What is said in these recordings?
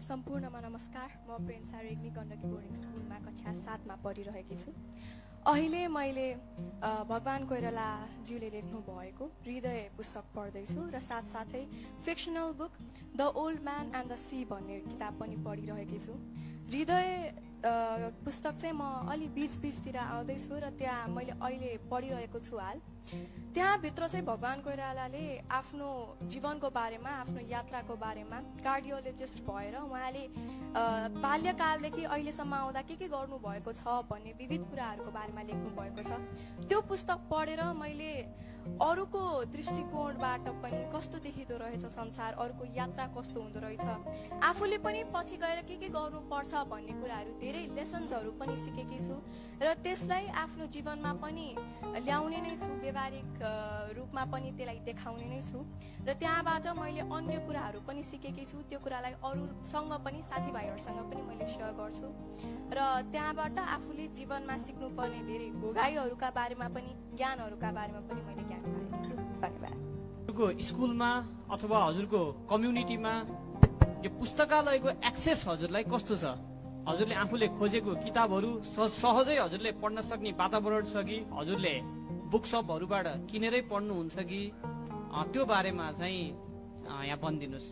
सम्पूर्णमा नमस्कार। म प्रेन्सा रेग्मी गण्डकी बोर्डिङ स्कुलमा कक्षा 7 मा पढिरहेकी छु। अहिले मैले भगवान कोइरालाज्यूले लेख्नु भएको हृदय पुस्तक पढ्दैछु र साथसाथै fictional book the old man and the sea भन्ने किताब पनि पढिरहेकी छु। हृदय पुस्तक चाहिँ म अलि बीचतिर आउँदैछु र त्यहाँ मैले अहिले पढिरहेको छु हाल। त्यहाँ भित्र चाहिँ भगवान कोइरालाले आफ्नो जीवनको बारेमा, आफ्नो यात्राको बारेमा कार्डियोलोजिस्ट भएर उहाँले बाल्यकालदेखि अहिलेसम्म आउँदा के गर्नु भएको छ भन्ने विविध कुराहरूको बारेमा लेख्नु भएको छ। त्यो पुस्तक पढेर मैले अरूको दृष्टिकोणबाट पनि कस्तो देखिँदो रहेछ संसार, अरूको यात्रा कस्तो हुँदो रहेछ, आफूले पनि पछि गएर के गर्नुपर्छ भन्ने कुराहरू धेरै लेसन्सहरू पनि सिकेकी छु र त्यसलाई आफ्नो जीवनमा पनि ल्याउने नै छु, व्यावहारिक रूपमा पनि त्यसलाई देखाउने नै छु र त्यहाँबाट मैले अन्य कुराहरू पनि सिकेकी छु। त्यो कुरालाई अरूसँग पनि, साथीभाइहरूसँग पनि मैले सेयर गर्छु र त्यहाँबाट आफूले जीवनमा सिक्नुपर्ने धेरै भोगाइहरूका बारेमा पनि, ज्ञानहरूका बारेमा पनि मैले ज्ञान पाएकी छु। धन्यवाद। हजुरको स्कुलमा अथवा हजुरको कम्युनिटीमा यो पुस्तकालयको एक्सेस हजुरलाई कस्तो छ? हजुरले आफूले खोजेको किताबहरू सहजै हजुरले पढ्न सक्ने वातावरण छ कि हजुरले बुकसपहरूबाट किनेरै पढ्नुहुन्छ कि त्यो बारेमा चाहिँ यहाँ भनिदिनुहोस्।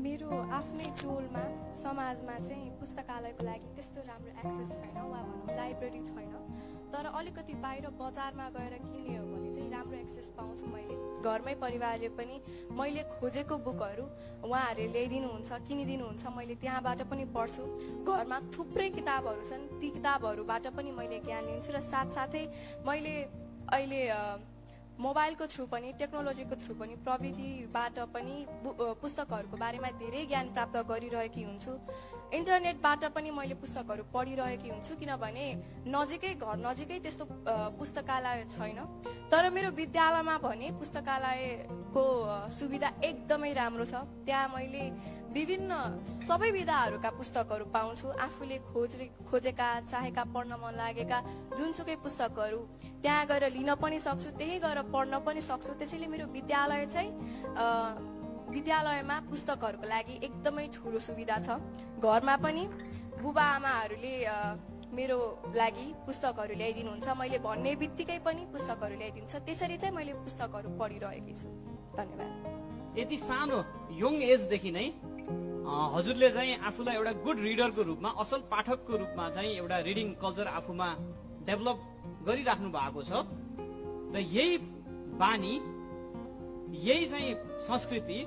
मेरो आफ्नै टोलमा, समाजमा चाहिँ पुस्तकालयको लागि त्यस्तो राम्रो एक्सेस छैन वा भनौँ लाइब्रेरी छैन। तर अलिकति बाहिर बजारमा गएर किन्ने हो भने चाहिँ राम्रो एक्सेस पाउँछु मैले। घरमै परिवारले पनि मैले खोजेको बुकहरू उहाँहरूले ल्याइदिनुहुन्छ, किनिदिनुहुन्छ, मैले त्यहाँबाट पनि पढ्छु। घरमा थुप्रै किताबहरू छन्, ती किताबहरूबाट पनि मैले ज्ञान लिन्छु र साथसाथै मैले अहिले मोबाइलको थ्रु पनि, टेक्नोलोजीको थ्रु पनि, प्रविधिबाट पनि पुस्तकहरूको बारेमा धेरै ज्ञान प्राप्त गरिरहेकी हुन्छु। इन्टरनेटबाट पनि मैले पुस्तकहरू पढिरहेकी हुन्छु किनभने घर नजिकै त्यस्तो पुस्तकालय छैन। तर मेरो विद्यालयमा भने पुस्तकालयको सुविधा एकदमै राम्रो छ। त्यहाँ मैले विभिन्न सबै विधाहरूका पुस्तकहरू पाउँछु। आफूले खोजेका, चाहेका, पढ्न मन लागेका जुनसुकै पुस्तकहरू त्यहाँ गएर लिन पनि सक्छु, त्यही गएर पढ्न पनि सक्छु। त्यसैले मेरो विद्यालयमा पुस्तकहरूको लागि एकदमै ठुलो सुविधा छ। घरमा पनि बुबा आमाहरूले मेरो लागि पुस्तकहरू ल्याइदिनुहुन्छ, मैले भन्ने बित्तिकै पनि पुस्तकहरू ल्याइदिन्छ। त्यसरी चाहिँ मैले पुस्तकहरू पढिरहेकी छु। धन्यवाद। यति सानो यङ एजदेखि नै हजुरले चाहिँ आफूलाई एउटा गुड रिडरको रूपमा, असल पाठकको रूपमा चाहिँ एउटा रिडिङ कल्चर आफूमा डेभलप गरिराख्नु भएको छ र यही बानी, यही चाहिँ संस्कृति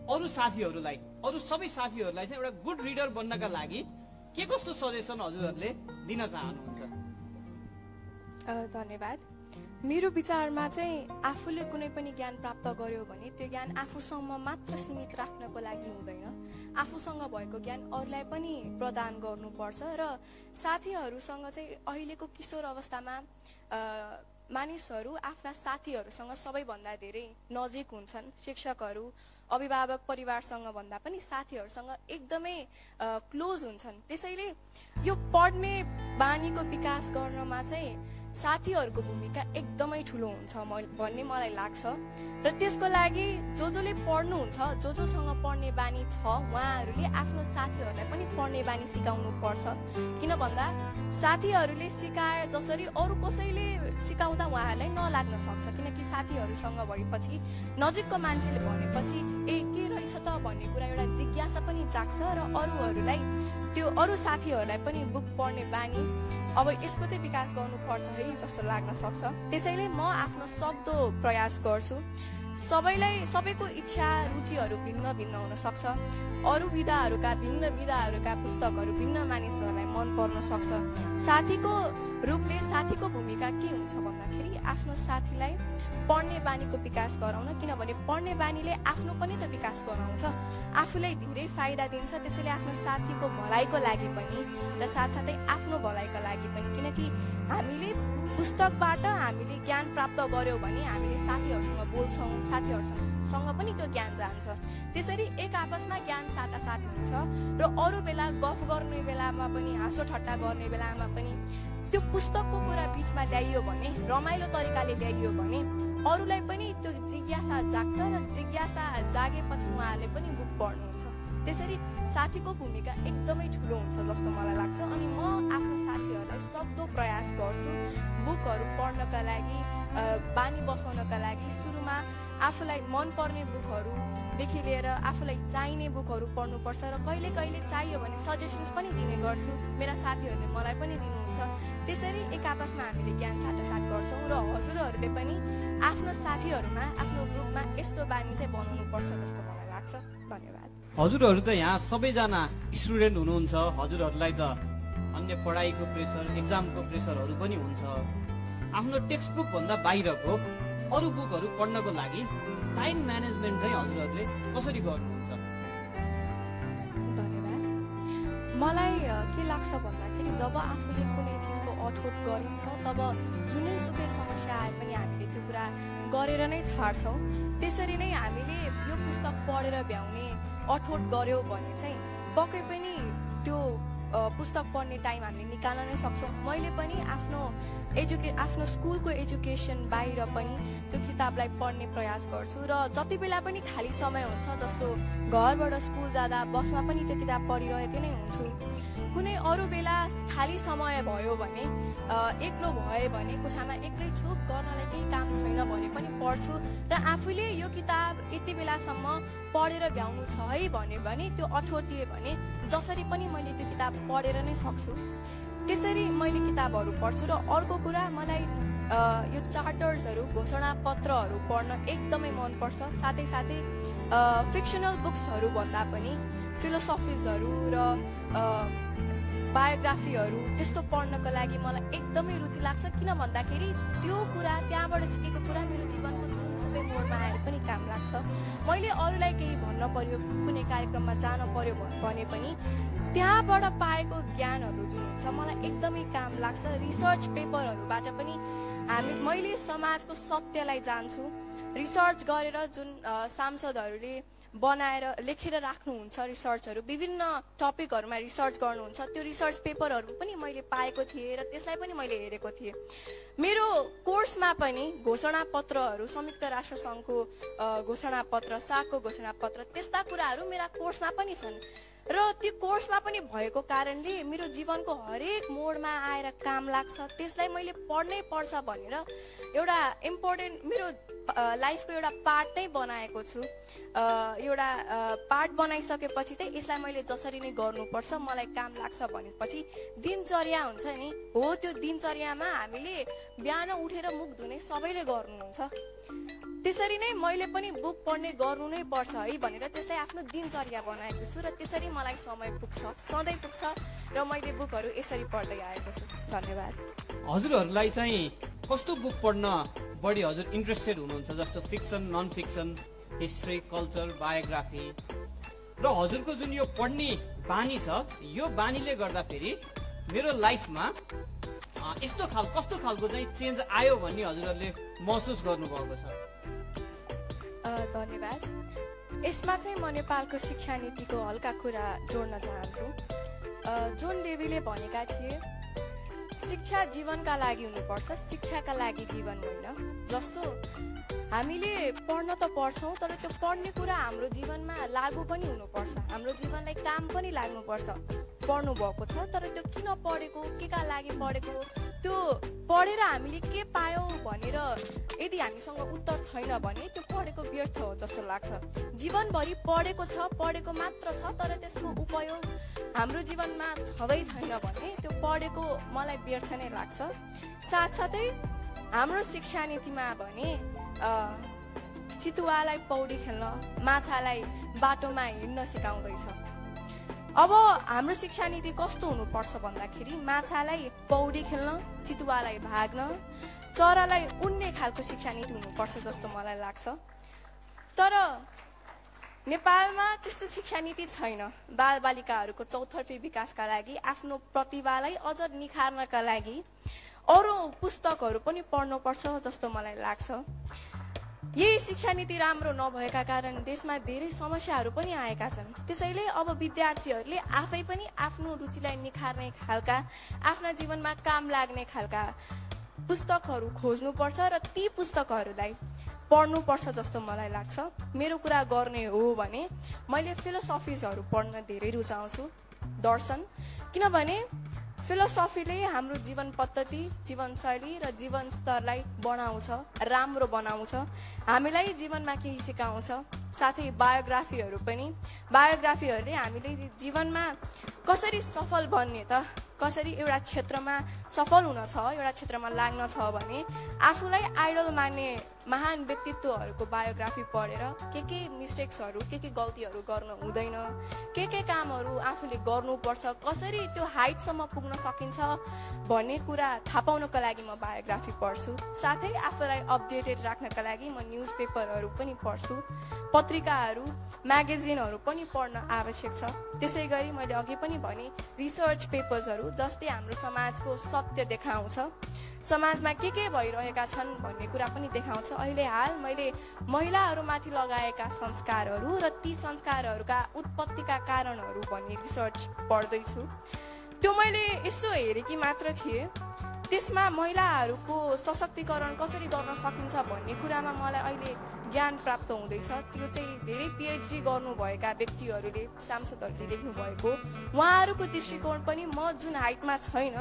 अरू साथीहरूलाई, अरू सबै साथीहरूलाई चाहिँ एउटा गुड रिडर बन्नका लागि के कस्तो सजेसन हजुरहरूले दिन चाहनुहुन्छ? धन्यवाद। मेरो विचारमा चाहिँ आफूले कुनै पनि ज्ञान प्राप्त गर्यो भने त्यो ज्ञान आफूसँग मात्र सीमित राख्नको लागि हुँदैन। आफूसँग भएको ज्ञान अरूलाई पनि प्रदान गर्नुपर्छ र साथीहरूसँग चाहिँ अहिलेको किशोर अवस्थामा मानिसहरू आफ्ना साथीहरूसँग सबैभन्दा धेरै नजिक हुन्छन्। शिक्षकहरू, अभिभावक, परिवारसँग भन्दा पनि साथीहरूसँग एकदमै क्लोज हुन्छन्। त्यसैले यो पढ्ने बानीको विकास गर्नमा चाहिँ साथीहरूको भूमिका एकदमै ठुलो हुन्छ भन्ने मलाई लाग्छ र त्यसको लागि जसले पढ्नुहुन्छ, जोसँग पढ्ने बानी छ, उहाँहरूले आफ्नो साथीहरूलाई पनि पढ्ने बानी सिकाउनु पर्छ। किन भन्दा साथीहरूले सिकाए जसरी अरू कसैले सिकाउँदा उहाँहरूलाई नलाग्न सक्छ। किनकि साथीहरूसँग भएपछि, नजिकको मान्छेले भनेपछि के रहेछ त भन्ने कुरा एउटा जिज्ञासा पनि जाग्छ र अरू साथीहरूलाई पनि बुक पढ्ने बानी अब यसको चाहिँ विकास गर्नुपर्छ है जस्तो लाग्न सक्छ। त्यसैले म आफ्नो सक्दो प्रयास गर्छु। सबैको इच्छा, रुचिहरू भिन्न भिन्न हुन सक्छ। अरू भिन्न विधाहरूका पुस्तकहरू भिन्न मानिसहरूलाई मन पर्न सक्छ। साथीको रूपले साथीको भूमिका के हुन्छ भन्दाखेरि आफ्नो साथीलाई पढ्ने बानीको विकास गराउन, किनभने पढ्ने बानीले आफ्नो पनि त विकास गराउँछ, आफूलाई धेरै फाइदा दिन्छ। त्यसैले आफ्नो साथीको भलाइको लागि पनि र साथसाथै आफ्नो भलाइको लागि पनि, किनकि हामीले पुस्तकबाट हामीले ज्ञान प्राप्त गर्यौँ भने हामीले साथीहरूसँग बोल्छौँ, साथीहरूसँग पनि त्यो ज्ञान जान्छ। त्यसरी एक आपसमा ज्ञान साटासाट हुन्छ र अरू बेला गफ गर्ने बेलामा पनि, हाँसो ठट्टा गर्ने बेलामा पनि त्यो पुस्तकको कुरा बिचमा ल्याइयो भने, रमाइलो तरिकाले ल्याइयो भने अरूलाई पनि त्यो जिज्ञासा जाग्छ र जिज्ञासा जागेपछि उहाँहरूले पनि बुक पढ्नुहुन्छ। त्यसरी साथीको भूमिका एकदमै ठुलो हुन्छ जस्तो मलाई लाग्छ। अनि म आफ्नो साथीहरूलाई सक्दो प्रयास गर्छु बुकहरू पढ्नका लागि, बानी बसाउनका लागि। सुरुमा आफूलाई मनपर्ने बुकहरूदेखि लिएर आफूलाई चाहिने बुकहरू पढ्नुपर्छ र कहिले कहिले चाहियो भने सजेसन्स पनि दिने गर्छु। मेरा साथीहरूले मलाई पनि दिनुहुन्छ। त्यसरी एक आपसमा हामीले ज्ञान साटासाट गर्छौँ र हजुरहरूले पनि आफ्नो साथीहरूमा, आफ्नो ग्रुपमा यस्तो बानी चाहिँ बनाउनुपर्छ जस्तो मलाई लाग्छ। धन्यवाद। हजुरहरू त यहाँ सबैजना स्टुडेन्ट हुनुहुन्छ, हजुरहरूलाई त अन्य पढाइको प्रेसर, एक्जामको प्रेसरहरू पनि हुन्छ। आफ्नो टेक्स्ट बुक भन्दा बाहिरको अरू बुकहरू पढ्नको लागि टाइम म्यानेजमेन्ट चाहिँ हजुरहरूले कसरी गर्नुहुन्छ? धन्यवाद। मलाई के लाग्छ भन्दाखेरि जब आफूले कुनै चिजको अठोट गरिन्छ तब जुनैसुकै समस्या आए पनि हामीले त्यो कुरा गरेर नै छाड्छौँ। त्यसरी नै हामीले यो पुस्तक पढेर भ्याउने अठोट गर्यो भने चाहिँ पक्कै पनि त्यो पुस्तक पढ्ने टाइम हामीले निकाल्न नै सक्छौँ। मैले पनि आफ्नो स्कुलको एजुकेसन बाहिर पनि त्यो किताबलाई पढ्ने प्रयास गर्छु र जति बेला पनि खाली समय हुन्छ, जस्तो घरबाट स्कुल जाँदा बसमा पनि त्यो किताब पढिरहेकै नै हुन्छु। कुनै अरू बेला खाली समय भयो भने, एक्लो भए भने, कोठामा एक्लै छु, गर्नलाई केही काम छैन भने पनि पढ्छु र आफूले यो किताब यति बेलासम्म पढेर भ्याउनु छ है भने त्यो अठोटिए भने जसरी पनि मैले त्यो किताब पढेर नै सक्छु। त्यसरी मैले किताबहरू पढ्छु। र अर्को कुरा, मलाई यो चार्टर्सहरू, घोषणा पत्रहरू पढ्न एकदमै मनपर्छ। साथै साथै फिक्सनल बुक्सहरू भन्दा पनि फिलोसफिजहरू र बायोग्राफीहरू त्यस्तो पढ्नको लागि मलाई एकदमै रुचि लाग्छ। किन भन्दाखेरि त्यो कुरा, त्यहाँबाट सिकेको कुरा मेरो जीवनको जुनसुकै मोडमा आएर पनि काम लाग्छ। मैले अरूलाई केही भन्न पर्यो, कुनै कार्यक्रममा जान पर्यो भने पनि त्यहाँबाट पाएको ज्ञानहरू जुन हुन्छ मलाई एकदमै काम लाग्छ। रिसर्च पेपरहरूबाट पनि मैले समाजको सत्यलाई जान्छु। रिसर्च गरेर जुन सांसदहरूले बनाएर लेखेर राख्नुहुन्छ, रिसर्चहरू विभिन्न टपिकहरूमा रिसर्च गर्नुहुन्छ, त्यो रिसर्च पेपरहरू पनि मैले पाएको थिएँ र त्यसलाई पनि मैले हेरेको थिएँ। मेरो कोर्समा पनि घोषणा पत्रहरू, संयुक्त राष्ट्र सङ्घको घोषणा पत्र, सागको घोषणा पत्र, त्यस्ता कुराहरू मेरा कोर्समा पनि छन् र त्यो कोर्समा पनि भएको कारणले मेरो जीवनको हरेक मोडमा आएर काम लाग्छ। त्यसलाई मैले पढ्नै पर्छ भनेर एउटा इम्पोर्टेन्ट मेरो लाइफको एउटा पार्ट नै बनाएको छु। एउटा पार्ट बनाइसकेपछि चाहिँ यसलाई मैले जसरी नै गर्नुपर्छ, मलाई काम लाग्छ भनेपछि दिनचर्या हुन्छ नि, हो त्यो दिनचर्यामा हामीले बिहान उठेर मुख धुने सबैले गर्नुहुन्छ। त्यसरी नै मैले पनि बुक पढ्ने गर्नु नै पर्छ है भनेर त्यसलाई आफ्नो दिनचर्या बनाएको छु र त्यसरी मलाई समय पुग्छ, सधैँ पुग्छ र मैले बुकहरू यसरी पढ्दै आएको छु। धन्यवाद। हजुरहरूलाई चाहिँ कस्तो बुक पढ्न बढी हजुर इन्ट्रेस्टेड हुनुहुन्छ? जस्तो fiction, non fiction, history, culture, biography. र हजुरको जुन यो पढ्ने बानी छ, यो बानीले गर्दाखेरि मेरो लाइफमा कस्तो खालको चाहिँ चेन्ज आयो भन्ने हजुरहरूले महसुस गर्नुभएको छ? धन्यवाद। यसमा चाहिँ म नेपालको शिक्षा नीतिको हल्का कुरा जोड्न चाहन्छु। जोन डेवीले भनेका थिए, शिक्षा जीवनका लागि हुनुपर्छ, शिक्षाका लागि जीवन होइन। जस्तो हामीले पढ्न त पढ्छौँ, तर त्यो पढ्ने कुरा हाम्रो जीवनमा लागु पनि हुनुपर्छ, हाम्रो जीवनलाई काम पनि लाग्नुपर्छ। पढ्नु भएको छ तर त्यो किन पढेको, के का लागि पढेको, त्यो पढेर हामीले के पायौँ भनेर यदि हामीसँग उत्तर छैन भने त्यो पढेको व्यर्थ हो जस्तो लाग्छ। जीवनभरि पढेको छ, पढेको मात्र छ, तर त्यसको उपयोग हाम्रो जीवनमा छँदै छैन भने त्यो पढेको मलाई व्यर्थ नै लाग्छ। साथसाथै हाम्रो शिक्षा नीतिमा भने चितुवालाई पौडी खेल्न, माछालाई बाटोमा हिँड्न सिकाउँदैछ। अब हाम्रो शिक्षा नीति कस्तो हुनुपर्छ भन्दाखेरि माछालाई पौडी खेल्न, चितुवालाई भाग्न, चरालाई उड्ने खालको शिक्षा नीति हुनुपर्छ जस्तो मलाई लाग्छ। तर नेपालमा त्यस्तो शिक्षा नीति छैन। बालबालिकाहरूको चौतर्फी विकासका लागि, आफ्नो प्रतिभालाई अझ निखार्नका लागि अरू पुस्तकहरू पनि पढ्नुपर्छ जस्तो मलाई लाग्छ। यही शिक्षा नीति राम्रो नभएका कारण देशमा धेरै समस्याहरू पनि आएका छन्। त्यसैले अब विद्यार्थीहरूले आफै पनि आफ्नो रुचिलाई निखार्ने खालका, आफ्ना जीवनमा काम लाग्ने खालका पुस्तकहरू खोज्नुपर्छ र ती पुस्तकहरूलाई पढ्नुपर्छ जस्तो मलाई लाग्छ। मेरो कुरा गर्ने हो भने मैले फिलोसफिजहरू पढ्न धेरै रुचाउँछु, दर्शन, किनभने फिलोसफीले हाम्रो जीवन पद्धति, जीवनशैली र जीवन स्तरलाई बढाउँछ, राम्रो बनाउँछ, हामीलाई जीवनमा केही सिकाउँछ। साथै बायोग्राफीहरू पनि, बायोग्राफीहरूले हामीले जीवनमा कसरी सफल बन्ने त, कसरी एउटा क्षेत्रमा सफल हुन छ, एउटा क्षेत्रमा लाग्न छ भने आफूलाई आइडल मान्ने महान व्यक्तित्वहरूको बायोग्राफी पढेर के मिस्टेक्सहरू, के गल्तीहरू गर्न हुँदैन, के कामहरू आफूले गर्नुपर्छ, कसरी त्यो हाइटसम्म पुग्न सकिन्छ भन्ने कुरा थाहा पाउनको लागि म बायोग्राफी पढ्छु। साथै आफूलाई अपडेटेड राख्नका लागि म न्युज पेपरहरू पनि पढ्छु, पत्रिकाहरू, म्यागजिनहरू पनि पढ्न आवश्यक छ। त्यसै गरी मैले अघि पनि भने रिसर्च पेपर्सहरू जसले हाम्रो समाजको सत्य देखाउँछ, समाजमा के भइरहेका छन् भन्ने कुरा पनि देखाउँछ। अहिले हाल मैले महिलाहरूमाथि लगाएका संस्कारहरू र ती संस्कारहरूका उत्पत्तिका कारणहरू भन्ने रिसर्च पढ्दैछु। त्यो मैले यसो हेरेकी मात्र थिएँ, त्यसमा महिलाहरूको सशक्तिकरण कसरी गर्न सकिन्छ भन्ने कुरामा मलाई अहिले ज्ञान प्राप्त हुँदैछ। त्यो चाहिँ धेरै पिएचडी गर्नुभएका व्यक्तिहरूले, सांसदहरूले लेख्नु भएको, उहाँहरूको दृष्टिकोण पनि म जुन हाइटमा छैन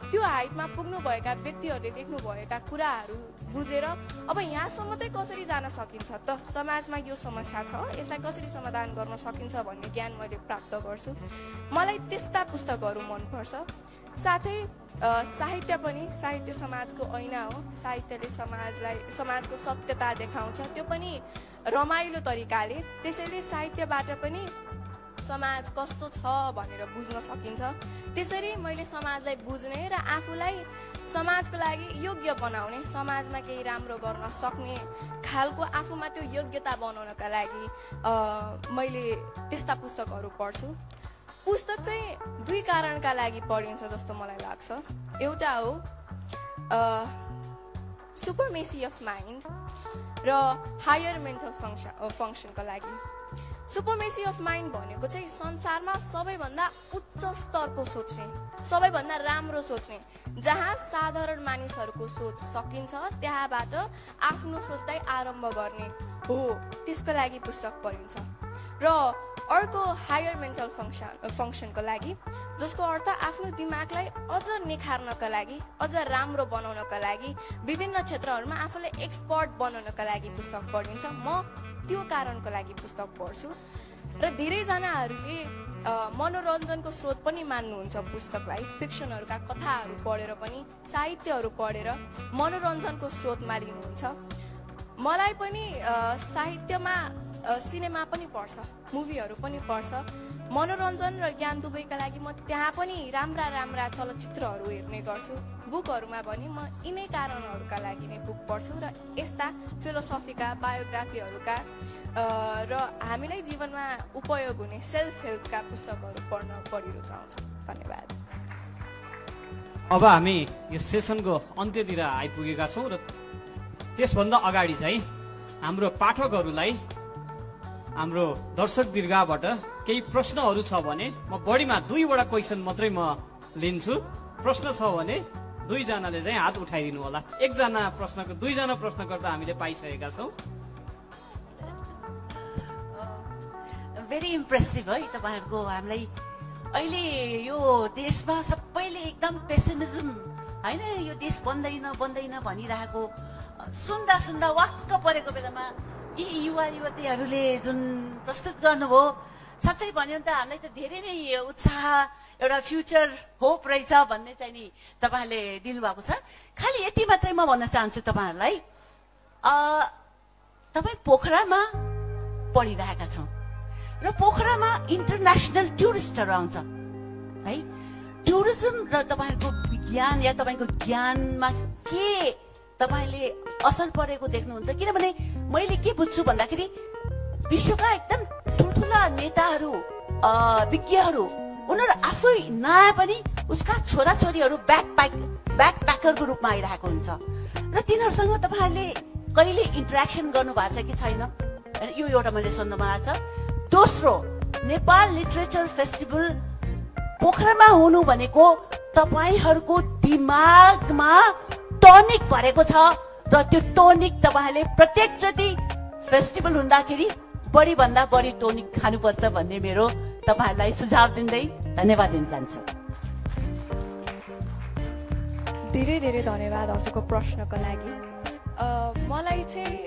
त्यो हाइटमा पुग्नुभएका व्यक्तिहरूले लेख्नुभएका कुराहरू बुझेर अब यहाँसम्म चाहिँ कसरी जान सकिन्छ त, समाजमा यो समस्या छ, यसलाई कसरी समाधान गर्न सकिन्छ भन्ने ज्ञान मैले प्राप्त गर्छु। मलाई त्यस्ता पुस्तकहरू मनपर्छ। साथै साहित्य पनि, साहित्य समाजको ऐना हो, साहित्यले समाजको सत्यता देखाउँछ, त्यो पनि रमाइलो तरिकाले। त्यसैले साहित्यबाट पनि समाज कस्तो छ भनेर बुझ्न सकिन्छ। त्यसरी मैले समाजलाई बुझ्ने र आफूलाई समाजको लागि योग्य बनाउने, समाजमा केही राम्रो गर्न सक्ने खालको आफूमा त्यो योग्यता बनाउनका लागि मैले त्यस्ता पुस्तकहरू पढ्छु। पुस्तक चाहिँ दुई कारणका लागि पढिन्छ जस्तो मलाई लाग्छ। एउटा हो सुपरमेसी अफ माइन्ड र हायर मेन्टल फङ्सनको लागि। सुपरमेसी अफ माइन्ड भनेको चाहिँ संसारमा सबैभन्दा उच्च स्तरको सोच्ने, सबैभन्दा राम्रो सोच्ने, जहाँ साधारण मानिसहरूको सोच सकिन्छ त्यहाँबाट आफ्नो सोचलाई आरम्भ गर्ने हो, त्यसको लागि पुस्तक पढिन्छ। र अर्को हायर मेन्टल फङ्सनको लागि, जसको अर्थ आफ्नो दिमागलाई अझ निखार्नका लागि, अझ राम्रो बनाउनका लागि, विभिन्न क्षेत्रहरूमा आफूलाई एक्सपर्ट बनाउनका लागि पुस्तक पढिन्छ। म त्यो कारणको लागि पुस्तक पढ्छु। र धेरैजनाहरूले मनोरञ्जनको स्रोत पनि मान्नुहुन्छ पुस्तकलाई, फिक्सनहरूका कथाहरू पढेर पनि, साहित्यहरू पढेर मनोरञ्जनको स्रोत मानिनुहुन्छ। मलाई पनि साहित्यमा सिनेमा पनि पर्छ, मुभीहरू पनि पर्छ, मनोरञ्जन र ज्ञान दुवैका लागि म त्यहाँ पनि राम्रा चलचित्रहरू हेर्ने गर्छु। बुकहरूमा पनि म यिनै कारणहरूका लागि नै बुक पढ्छु र यस्ता फिलोसफीका, बायोग्राफीहरूका र हामीलाई जीवनमा उपयोग हुने सेल्फ हेल्पका पुस्तकहरू पढ्न बढी रुचाउँछु। धन्यवाद। अब हामी यो सेसनको अन्त्यतिर आइपुगेका छौँ र त्यसभन्दा अगाडि चाहिँ हाम्रो पाठकहरूलाई, हाम्रो दर्शक दीर्घबाट केही प्रश्नहरू छ भने म बढीमा 2वटा क्वेसन मात्रै म लिन्छु। प्रश्न छ भने 2जनाले चाहिँ हात उठाइदिनु होला। 2जना प्रश्नकर्ता हामीले पाइसकेका छौँ। भेरी इम्प्रेसिभ है तपाईँहरूको। हामीलाई अहिले यो देशमा सबैले एकदम पेसिमिजम होइन, यो देश बन्दैन भनिरहेको सुन्दा वाक्क परेको बेलामा यी युवा युवतीहरूले जुन प्रस्तुत गर्नुभयो, साँच्चै भन्यो भने त हामीलाई त धेरै नै उत्साह, एउटा फ्युचर होप रहेछ भन्ने चाहिँ नि तपाईँहरूले दिनुभएको छ। खालि यति मात्रै म भन्न चाहन्छु तपाईँहरूलाई, तपाईँ पोखरामा पढिरहेका छौँ र पोखरामा इन्टरनेसनल टुरिस्टहरू आउँछ है। टुरिज्म र तपाईँहरूको विज्ञान या तपाईँको ज्ञानमा के तपाईँले असर परेको देख्नुहुन्छ? किनभने मैले के बुझ्छु भन्दाखेरि विश्वका एकदम ठुल्ठुला नेताहरू, विज्ञहरू, उनीहरू आफै नआए पनि उसका छोराछोरीहरू ब्याकप्याकरको रूपमा आइरहेको हुन्छ र तिनीहरूसँग तपाईँहरूले कहिले इन्टरेक्सन गर्नु भएको छ कि छैन? यो एउटा मैले सोध्न मन छ। दोस्रो, नेपाल लिटरेचर फेस्टिभल पोखरामा हुनु भनेको तपाईँहरूको दिमागमा टनिक भरेको छ र त्यो टोनिक तपाईँले प्रत्येकचोटि फेस्टिभल हुँदाखेरि बढी भन्दा बढी टोनिक खानुपर्छ भन्ने मेरो तपाईँहरूलाई सुझाव दिँदै धन्यवाद दिन चाहन्छु। धेरै धेरै धन्यवाद हजुरको प्रश्नको लागि। मलाई चाहिँ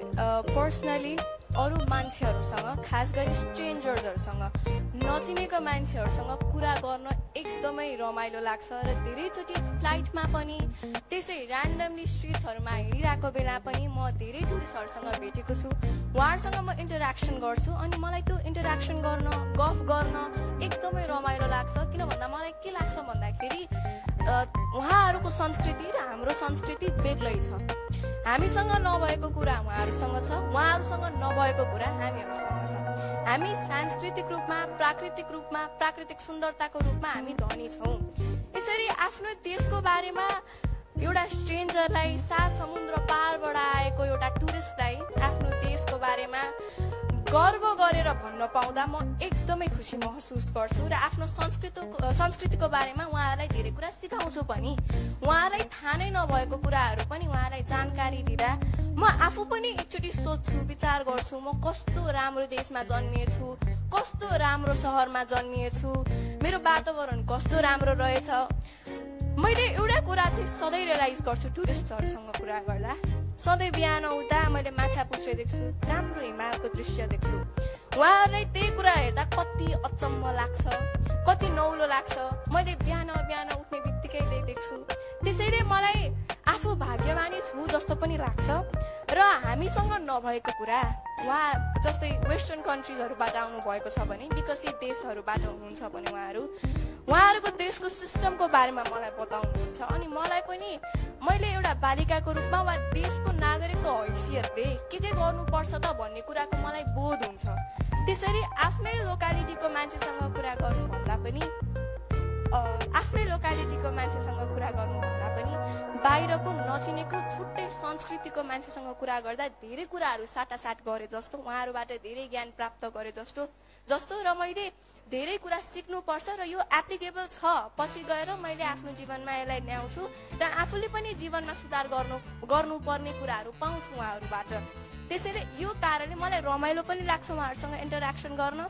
पर्सनली अरू मान्छेहरूसँग खास गरी स्ट्रेन्जर्सहरूसँग नचिनेको मान्छेहरूसँग कुरा गर्न एकदमै रमाइलो लाग्छ र धेरैचोटि फ्लाइटमा पनि त्यसै ऱ्यान्डमली स्ट्रिट्सहरूमा हिँडिरहेको बेला पनि म धेरै टुरिस्टहरूसँग भेटेको छु। उहाँहरूसँग म इन्टरेक्सन गर्छु अनि मलाई त्यो इन्टरेक्सन गर्न गफ गर्न एकदमै रमाइलो लाग्छ। किन भन्दा मलाई के लाग्छ भन्दाखेरि उहाँहरूको संस्कृति र हाम्रो संस्कृति बेग्लै छ। हामीसँग नभएको कुरा उहाँहरूसँग छ, उहाँहरूसँग नभएको कुरा हामीहरूसँग छ। हामी सांस्कृतिक रूपमा, प्राकृतिक रूपमा, प्राकृतिक सुन्दरताको रूपमा हामी धनी छौँ। यसरी आफ्नो देशको बारेमा एउटा स्ट्रेन्जरलाई 7 समुद्र पारबाट आएको एउटा टुरिस्टलाई आफ्नो देशको बारेमा गर्व गरेर भन्न पाउँदा म एकदमै खुसी महसुस गर्छु र आफ्नो संस्कृतिको बारेमा उहाँहरूलाई धेरै कुरा सिकाउँछु पनि। उहाँलाई थाहा नै नभएको कुराहरू पनि उहाँलाई जानकारी दिँदा म आफू पनि एकचोटि सोध्छु, विचार गर्छु म कस्तो राम्रो देशमा जन्मिएछु, कस्तो राम्रो सहरमा जन्मिएछु, मेरो वातावरण कस्तो राम्रो रहेछ। मैले एउटा कुरा चाहिँ सधैँ रियलाइज गर्छु टुरिस्टहरूसँग कुरा गर्दा, सधैँ बिहान उठ्दा मैले माछा पुछ्रे देख्छु, राम्रो हिमालको दृश्य देख्छु। उहाँहरूलाई त्यही कुरा हेर्दा कति अचम्म लाग्छ, कति नौलो लाग्छ। मैले बिहान उठ्ने बित्तिकै त्यही देख्छु। त्यसैले मलाई आफू भाग्यमानी छु जस्तो पनि लाग्छ। र हामीसँग नभएको कुरा उहाँ जस्तै वेस्टर्न कन्ट्रिजहरूबाट आउनुभएको छ भने, विकसित देशहरूबाट हुनुहुन्छ भने उहाँहरूको देशको सिस्टमको बारेमा मलाई बताउनुहुन्छ अनि मलाई पनि मैले एउटा बालिकाको रूपमा वा देशको नागरिकको हैसियतले के गर्नुपर्छ त भन्ने कुराको मलाई बोध हुन्छ। त्यसरी आफ्नै लोकालिटीको मान्छेसँग कुरा गर्नुभन्दा पनि बाहिरको नचिनेको छुट्टै संस्कृतिको मान्छेसँग कुरा गर्दा धेरै कुराहरू साटासाट गरे जस्तो, उहाँहरूबाट धेरै ज्ञान प्राप्त गरे जस्तो र मैले धेरै कुरा सिक्नुपर्छ र यो एप्लिकेबल छ। पछि गएर मैले आफ्नो जीवनमा यसलाई ल्याउँछु र आफूले पनि जीवनमा सुधार गर्नुपर्ने कुराहरू पाउँछु उहाँहरूबाट। त्यसैले यो कारणले मलाई रमाइलो पनि लाग्छ उहाँहरूसँग इन्टरेक्सन गर्न।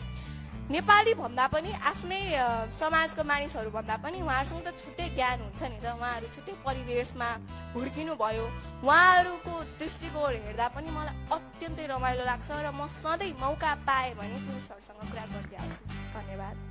नेपाली भन्दा पनि आफ्नै समाजको मानिसहरू भन्दा पनि उहाँहरूसँग त छुट्टै ज्ञान हुन्छ नि त। उहाँहरू छुट्टै परिवेशमा हुर्किनु भयो, उहाँहरूको दृष्टिकोण हेर्दा पनि मलाई अत्यन्तै रमाइलो लाग्छ र म सधैँ मौका पाएँ भने टुरिस्टहरूसँग कुरा गरिहाल्छु। धन्यवाद।